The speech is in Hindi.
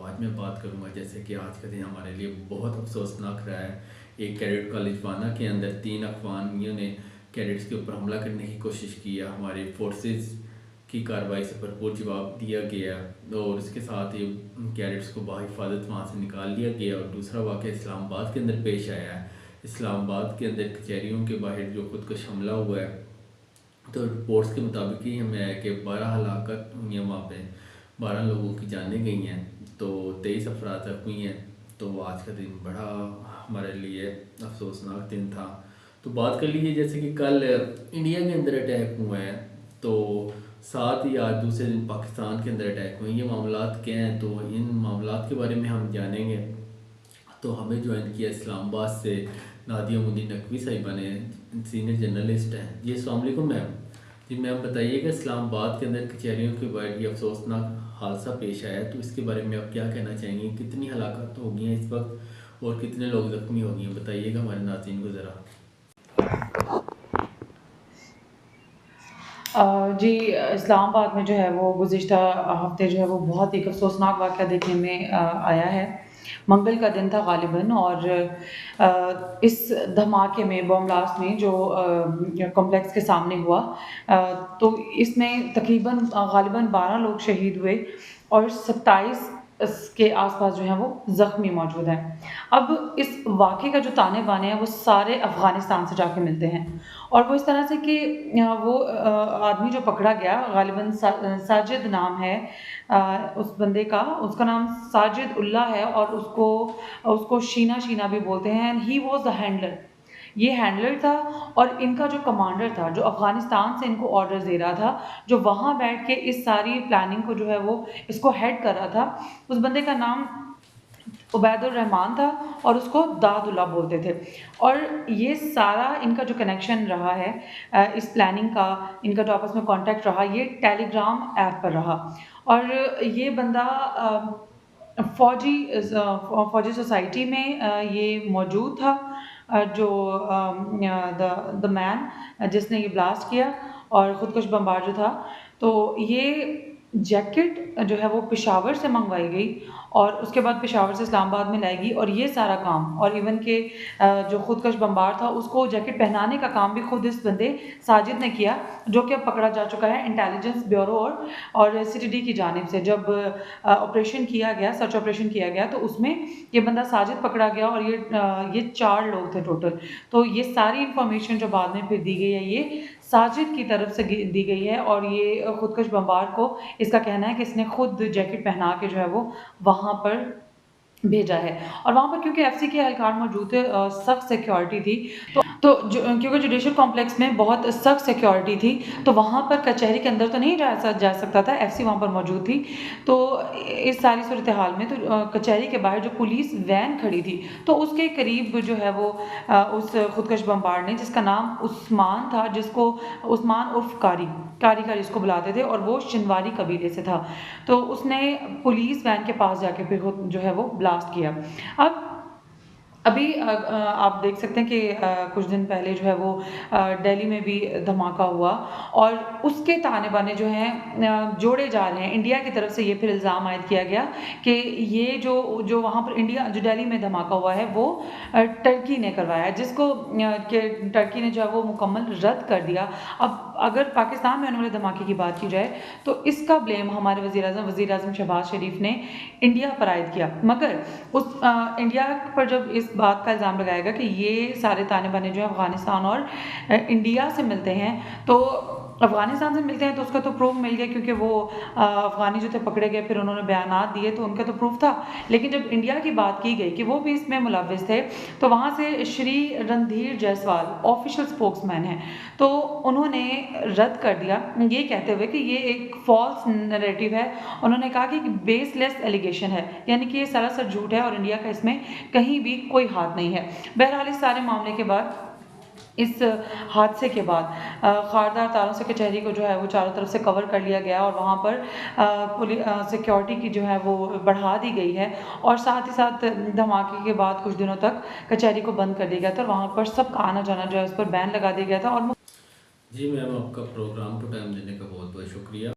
आज मैं बात करूँगा जैसे कि आज का दिन हमारे लिए बहुत अफसोसनाक रहा है। एक कैडेट कॉलेज वाना के अंदर 3 अफगानियों ने कैडेट्स के ऊपर हमला करने की कोशिश की है। हमारे फोर्सेस की कार्रवाई से भरपूर जवाब दिया गया और उसके साथ ही कैडेट्स को बाहिफाजत वहाँ से निकाल लिया गया। और दूसरा वाक़या इस्लामाबाद के अंदर पेश आया है। इस्लामाबाद के अंदर कचहरियों के बाहर जो खुदकुश हमला हुआ है, तो रिपोर्ट्स के मुताबिक ही हमें है कि 12 हलाकत हुई हैं, वहाँ पे 12 लोगों की जानें गई हैं, तो 23 अफराद जख्मी हैं। तो आज का दिन बड़ा हमारे लिए अफसोसनाक दिन था। तो बात कर लीजिए जैसे कि कल इंडिया के अंदर अटैक हुए हैं, तो साथ ही आज दूसरे दिन पाकिस्तान के अंदर अटैक हुए। ये मामलात क्या हैं, तो इन मामलात के बारे में हम जानेंगे। तो हमें ज्वाइन किया इस्लामाबाद से नादिया मुदीन नकवी साहिबा ने, सीनियर जर्नलिस्ट हैं। जी अस्सलाम वालेकुम मैम। जी मैम बताइएगा, इस्लामाबाद के अंदर कचहरियों के बाहर ये अफसोसनाक हादसा पेश आया है, तो इसके बारे में आप क्या कहना चाहेंगे? कितनी हलाकत हो गई हैं इस वक्त और कितने लोग ज़ख्मी हो गए हैं, बताइएगा हमारे नाज़रीन को ज़रा। जी, इस्लामाबाद में जो है वो गुज़िश्ता हफ़्ते जो है वो बहुत एक अफ़सोसनाक वाक़या देखने में आया है। मंगल का दिन था ग़ालिबन, और इस धमाके में, बम ब्लास्ट में जो कॉम्प्लेक्स के सामने हुआ, तो इसमें तकरीबन ग़ालिबन 12 लोग शहीद हुए और 27 इसके आस-पास जो हैं वो ज़ख्मी मौजूद हैं। अब इस वाक़ये का जो ताने-बाने हैं वो सारे अफ़गानिस्तान से जाके मिलते हैं, और वो इस तरह से कि वो आदमी जो पकड़ा गया, ग़ालिबन साजिद नाम है उस बंदे का, उसका नाम साजिद उल्लाह है, और उसको उसको शीना शीना भी बोलते हैं, and he was the handler. ये हैंडलर था, और इनका जो कमांडर था, जो अफ़गानिस्तान से इनको ऑर्डर्स दे रहा था, जो वहाँ बैठ के इस सारी प्लानिंग को जो है वो इसको हेड कर रहा था, उस बंदे का नाम उबैदुर रहमान था, और उसको दादुल्ला बोलते थे। और ये सारा इनका जो कनेक्शन रहा है, इस प्लानिंग का, इनका जो आपस में कॉन्टैक्ट रहा, ये टेलीग्राम ऐप पर रहा। और ये बंदा फ़ौजी सोसाइटी में ये मौजूद था, जो द मैन जिसने ये ब्लास्ट किया और ख़ुदकुश बमबार जो था। तो ये जैकेट जो है वो पेशावर से मंगवाई गई, और उसके बाद पेशावर से इस्लामाबाद में लाई गई, और ये सारा काम, और इवन के जो ख़ुदकुश बमबार था उसको जैकेट पहनाने का काम भी खुद इस बंदे साजिद ने किया, जो कि अब पकड़ा जा चुका है इंटेलिजेंस ब्यूरो और सीटीडी की जानिब से। जब ऑपरेशन किया गया, सर्च ऑपरेशन किया गया, तो उसमें ये बंदा साजिद पकड़ा गया, और ये 4 लोग थे टोटल। तो ये सारी इन्फॉर्मेशन जो बाद में फिर दी गई है, ये साजिद की तरफ से दी गई है, और ये ख़ुदकुश बमबार को इसका कहना है कि इसने खुद जैकेट पहना के जो है वो वहाँ पर भेजा है। और वहाँ पर क्योंकि एफसी के एहलकार मौजूद थे, सख्त सिक्योरिटी थी, तो क्योंकि जुडिशल कॉम्प्लेक्स में बहुत सख्त सिक्योरिटी थी, तो वहाँ पर कचहरी के अंदर तो नहीं जा सकता था, एफसी वहाँ पर मौजूद थी। तो इस सारी सूरत हाल में तो कचहरी के बाहर जो पुलिस वैन खड़ी थी, तो उसके करीब जो है वो उस ख़ुदकुश बमबार ने, जिसका नाम उस्मान था, जिसको उस्मान उर्फ कारी कारी जिसको बुलाते थे, और वो शिनवारी कबीले से था, तो उसने पुलिस वैन के पास जाके फिर जो है वो ब्लास्ट किया। अब अभी आप देख सकते हैं कि कुछ दिन पहले जो है वो दिल्ली में भी धमाका हुआ, और उसके ताने-बाने जो हैं जोड़े जा रहे हैं। इंडिया की तरफ से ये फिर इल्ज़ाम आयद किया गया कि ये जो वहाँ पर जो दिल्ली में धमाका हुआ है वो टर्की ने करवाया है, जिसको कि टर्की ने जो है वो मुकम्मल रद्द कर दिया। अब अगर पाकिस्तान में होने वाले धमाके की बात की जाए, तो इसका ब्लेम हमारे वज़ीर-ए-आज़म शहबाज शरीफ ने इंडिया पर आयद किया। मगर उस इंडिया पर जब इस बात का इल्ज़ाम लगाया गया कि ये सारे ताने-बाने जो हैं अफ़गानिस्तान और इंडिया से मिलते हैं, तो अफ़गानिस्तान से मिलते हैं तो उसका तो प्रूफ़ मिल गया, क्योंकि वो अफ़गानी जो थे पकड़े गए, फिर उन्होंने बयानात दिए, तो उनका तो प्रूफ़ था। लेकिन जब इंडिया की बात की गई कि वो भी इसमें मुलव्विस थे, तो वहाँ से श्री रणधीर जायसवाल ऑफ़िशियल स्पोक्समैन हैं, तो उन्होंने रद्द कर दिया, ये कहते हुए कि ये एक फ़ॉल्स नैरेटिव है। उन्होंने कहा कि बेसलेस एलिगेशन है, यानी कि ये सरासर झूठ है, और इंडिया का इसमें कहीं भी कोई हाथ नहीं है। बहरहाल इस सारे मामले के बाद, इस हादसे के बाद, खारदार तारों से कचहरी को जो है वो चारों तरफ से कवर कर लिया गया, और वहाँ पर सिक्योरिटी की जो है वो बढ़ा दी गई है, और साथ ही साथ धमाके के बाद कुछ दिनों तक कचहरी को बंद कर दिया गया था, और वहाँ पर सबका आना-जाना जो है उस पर बैन लगा दिया गया था। और जी मैम, आपका प्रोग्राम को टाइम देने का बहुत बहुत शुक्रिया।